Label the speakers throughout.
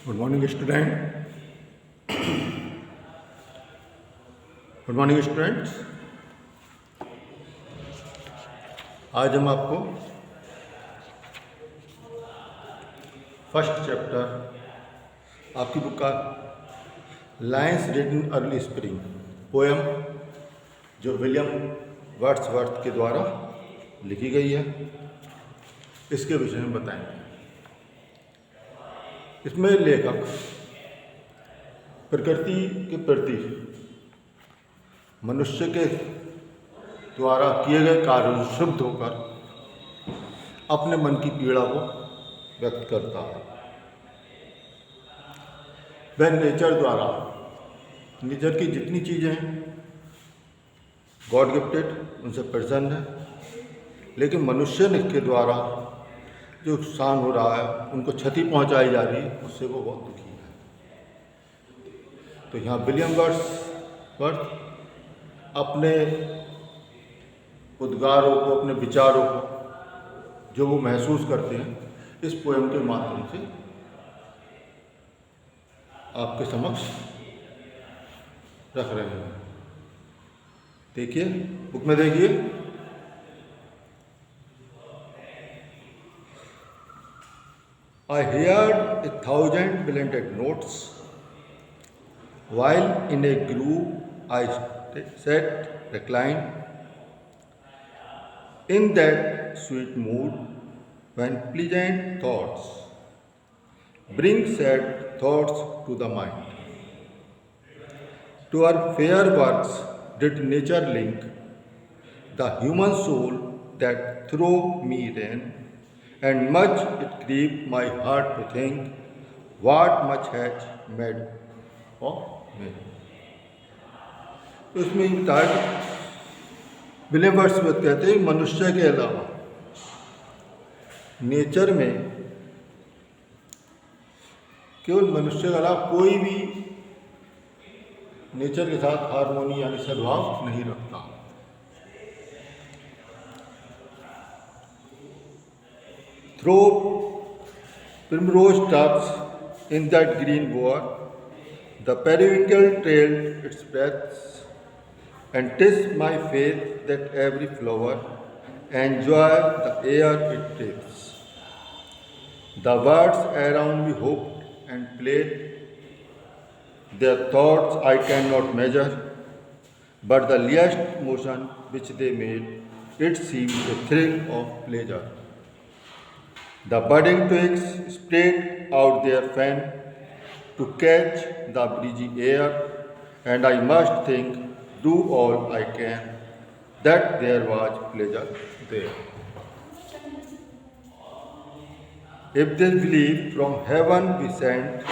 Speaker 1: Good morning student. Good morning students. आज हम आपको फर्स्ट चैप्टर आपकी बुक का lines written early spring poem जो विलियम वर्ड्सवर्थ के द्वारा लिखी गई है, इसके विषय में बताएंगे। इसमें लेखक प्रकृति के प्रति मनुष्य के द्वारा किए गए कार्यों से क्षुब्ध होकर अपने मन की पीड़ा को व्यक्त करता है। वह नेचर द्वारा, नेचर की जितनी चीज़ें हैं गॉड गिफ्टेड, उनसे प्रसन्न है, लेकिन मनुष्य के द्वारा जो नुकसान हो रहा है, उनको क्षति पहुंचाई जा रही है, उससे वो बहुत दुखी है। तो यहाँ विलियम वर्ड्सवर्थ अपने उद्गारों को, अपने विचारों को जो वो महसूस करते हैं, इस पोएम के माध्यम से आपके समक्ष रख रहे हैं। देखिए, बुक में देखिए। I heard 1,000 blended notes, while in a groove I sat reclined in that sweet mood when pleasant thoughts bring sad thoughts to the mind. To her fair works did nature link the human soul that through me ran, and much it grieved my heart to think what much has made of me. तो इसमें William Wordsworth कहते हैं मनुष्य के अलावा nature में केवल मनुष्य के अलावा कोई भी नेचर के साथ हार्मोनी यानी सद्भाव नहीं रखता। Through primrose tufts in that green bower, the periwinkle trailed its breaths, and 'tis my faith that every flower enjoy the air it breathes. The birds around me hoped and played, their thoughts I cannot measure, but the least motion which they made, it seemed a thrill of pleasure. The budding twigs spread out their fan to catch the breezy air, and I must think, do all I can, that there was pleasure there. If this belief from heaven be sent,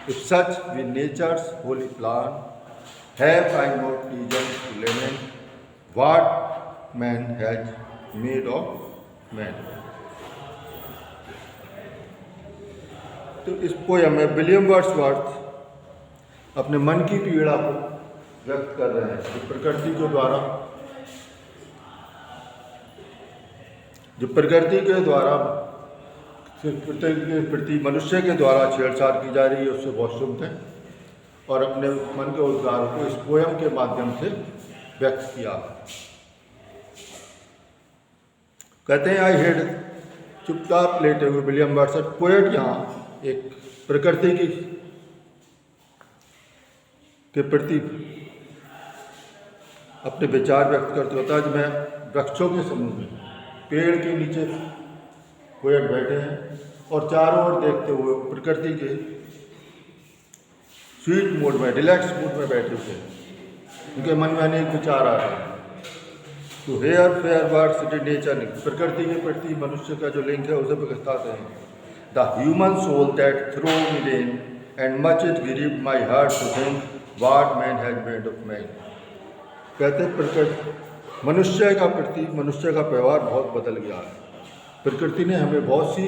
Speaker 1: if such be nature's holy plan, have I not reason to lament what man has made of man? तो इस poem में William Wordsworth अपने मन की पीड़ा को व्यक्त कर रहे हैं। प्रकृति के द्वारा प्रति मनुष्य के द्वारा छेड़छाड़ की जा रही है, उससे बहुत क्षुब्ध है और अपने मन के उद्गारों को इस पोयम के माध्यम से व्यक्त किया। कहते हैं आई हेड, चुपचाप लेटे हुए विलियम वर्ड्सवर्थ पोएट यहाँ एक प्रकृति के प्रति अपने विचार व्यक्त करते होता है। मैं वृक्षों के समूह में पेड़ के नीचे पोएट बैठे हैं और चारों ओर देखते हुए प्रकृति के स्वीट मूड में, रिलैक्स मूड में बैठे हुए हैं। उनके मन में अनेक विचार आ रहे हैं। तो her fair words did nature link, प्रकृति के प्रति मनुष्य का जो लिंक है उसे बताते हैं। The human soul that through me ran, and much it grieved my heart to think what man has made of man. कहते प्रकृति मनुष्य का व्यवहार बहुत बदल गया है। प्रकृति ने हमें बहुत सी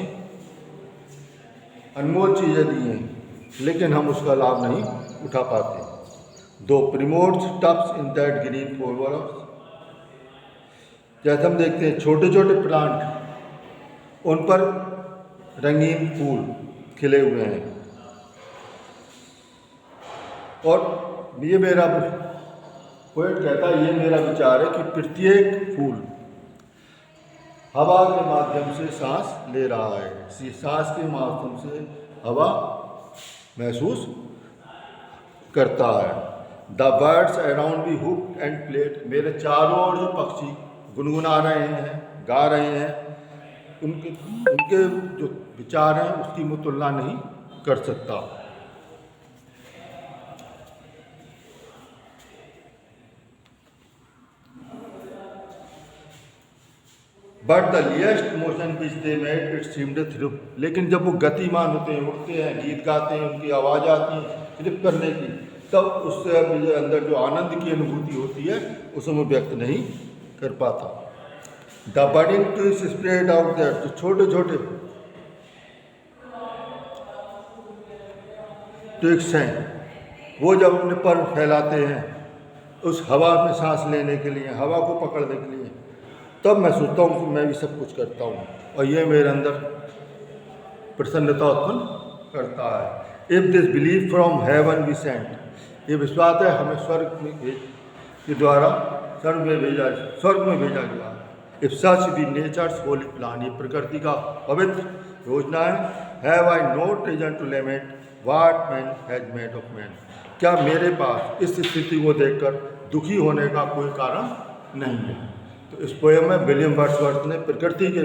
Speaker 1: अनमोल चीज़ें दी हैं, लेकिन हम उसका लाभ नहीं उठा पाते। दो primrose tufts in that green bower, जैसे हम देखते हैं छोटे छोटे प्लांट, उन पर रंगीन फूल खिले हुए हैं, और ये मेरा पोएट कहता है, ये मेरा विचार है कि प्रत्येक फूल हवा के माध्यम से सांस ले रहा है, इसी सांस के माध्यम से हवा महसूस करता है। द बर्ड्स अराउंड बी हुक एंड प्लेट, मेरे चारों ओर जो पक्षी गुनगुना रहे हैं, गा रहे हैं, उनके उनके जो विचार हैं उसकी मैं तुलना नहीं कर सकता। But the least motion which they made it seemed trip, लेकिन जब वो गतिमान होते हैं, उठते हैं, गीत गाते हैं, उनकी आवाज़ आती है थ्रिप करने की, तब उससे मुझे अंदर जो आनंद की अनुभूति होती है उसे मैं व्यक्त नहीं कर पाता। The budding trees spread out their, जो छोटे छोटे ट्विग्स हैं वो जब अपने पर फैलाते हैं उस हवा में सांस लेने के लिए, हवा को पकड़ने के लिए, तब मैं सोचता हूँ कि मैं भी सब कुछ करता हूँ और ये मेरे अंदर प्रसन्नता उत्पन्न करता है। If this believe from heaven we sent, ये विश्वास है हमें स्वर्ग में के द्वारा स्वर्ग में भेजा गया। If such be nature's holy plan, ये प्रकृति का पवित्र योजना है। Have I not reason to lament what man has made of man, क्या मेरे पास इस स्थिति को देखकर दुखी होने का कोई कारण नहीं है। तो इस पोएम में विलियम वर्ड्सवर्थ ने प्रकृति के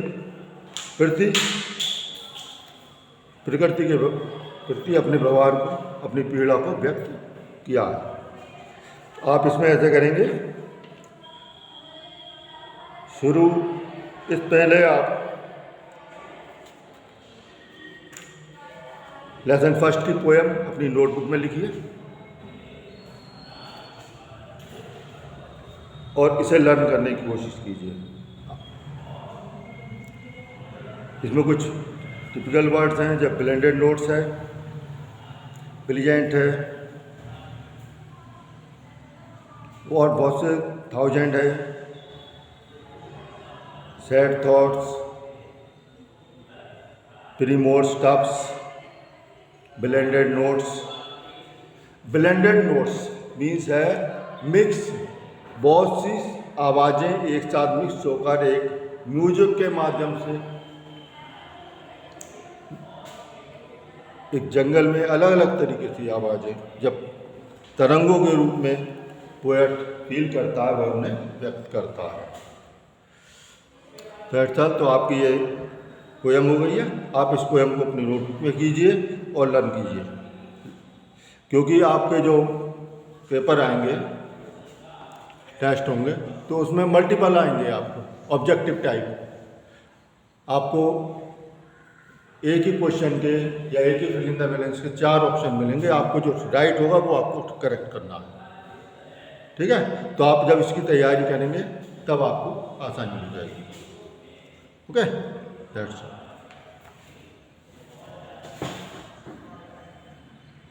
Speaker 1: प्रति अपने व्यवहार को, अपनी पीड़ा को व्यक्त किया है। आप इसमें ऐसे करेंगे, शुरू इस पहले आप लेसन फर्स्ट की पोएम अपनी नोटबुक में लिखिए और इसे लर्न करने की कोशिश कीजिए। इसमें कुछ टिपिकल वर्ड्स हैं, जब ब्लेंडेड नोट्स है, प्लीजेंट है और बहुत से थाउजेंड है, सैड थॉट्स, प्रीमोर stuffs, blended notes. Blended notes means है मिक्स, बहुत सी आवाज़ें एक साथ मिक्स होकर एक म्यूजिक के माध्यम से एक जंगल में अलग अलग तरीके की आवाज़ें जब तरंगों के रूप में पोएट फील करता है, वह उन्हें व्यक्त करता है। तो आपकी ये पोएम हो गई है। आप इस पोएम को अपनी नोटबुक में कीजिए और लर्न कीजिए, क्योंकि आपके जो पेपर आएंगे, टेस्ट होंगे, तो उसमें मल्टीपल आएंगे आपको ऑब्जेक्टिव टाइप। आपको एक ही क्वेश्चन के या एक ही फिल इन द ब्लैंक्स के 4 ऑप्शन मिलेंगे, आपको जो राइट होगा वो आपको करेक्ट करना है। ठीक है, तो आप जब इसकी तैयारी करेंगे तब आपको आसानी हो जाएगी। Okay, that's all.